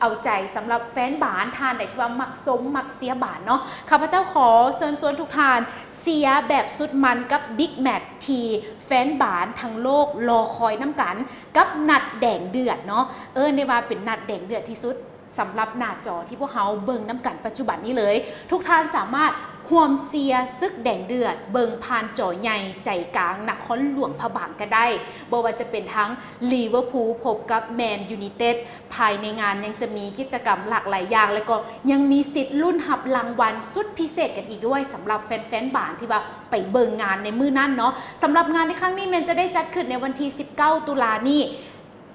เอาใจสำหรับแฟนบานทานได้ที่ว่ามักสมมักเสียบานเนาะข้าพเจ้าขอเชิญชวนทุกทานเสียแบบสุดมันกับบิ๊กแมตช์ทีแฟนบานทั้งโลกรอคอยน้ำกันกับนัดแดงเดือดเนาะในว่าเป็นนัดแดงเดือดที่สุดสำหรับหน้าจอที่พวกเขาเบิ่งน้ำกันปัจจุบันนี้เลยทุกท่านสามารถห่วมเซียซึกแดงเดือดเบิ่งผ่านจอใหญ่ใจกลางนครหลวงพระบางก็ได้บ่ว่าจะเป็นทั้งลิเวอร์พูลพบกับแมนยูไนเต็ดภายในงานยังจะมีกิจกรรมหลากหลายอย่างแล้วก็ยังมีสิทธิ์ลุ้นหับรางวัลสุดพิเศษกันอีกด้วยสำหรับแฟนๆบานที่ว่าไปเบิ่งงานในมื้อนั้นเนาะสำหรับงานในครั้งนี้แมนจะได้จัดขึ้นในวันที่19ตุลานี้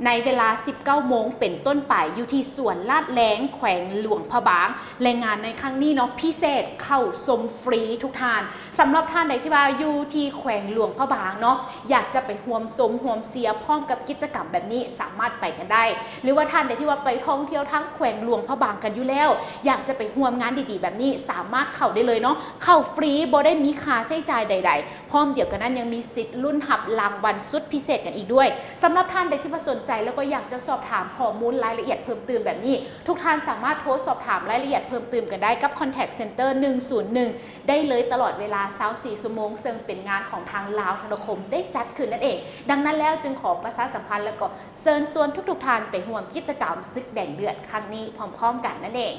ในเวลา 19 โมงเป็นต้นไปอยู่ที่สวนลาดแล้งแขวงหลวงพระบางและงานในครั้งนี้เนาะพิเศษเข้าชมฟรีทุกท่านสำหรับท่านใดที่ว่าอยู่ที่แขวงหลวงพระบางเนาะอยากจะไปห่วมสมห่วมเสียพร้อมกับกิจกรรมแบบนี้สามารถไปกันได้หรือว่าท่านใดที่ว่าไปท่องเที่ยวทั้งแขวงหลวงพระบางกันอยู่แล้วอยากจะไปห่วมงานดีๆแบบนี้สามารถเข้าได้เลยเนาะเข้าฟรีบ่ได้มีค่าใช้จ่ายใดๆพร้อมเดียวกันนั้นยังมีสิทธิ์ลุ้นหับรางวัลสุดพิเศษกันอีกด้วยสำหรับท่านใดที่ว่าสนใจแล้วก็อยากจะสอบถามข้อมูลรายละเอียดเพิ่มเติมแบบนี้ทุกท่านสามารถโทรสอบถามรายละเอียดเพิ่มเติมกันได้กับ Contact Center 101ได้เลยตลอดเวลา24 ชั่วโมงซึ่งเป็นงานของทางลาวธนาคมได้จัดขึ้นนั่นเองดังนั้นแล้วจึงขอประชาสัมพันธ์แล้วก็เชิญชวนทุกท่านไปร่วมกิจกรรมซึกแดงเดือดครั้งนี้พร้อมๆกันนั่นเอง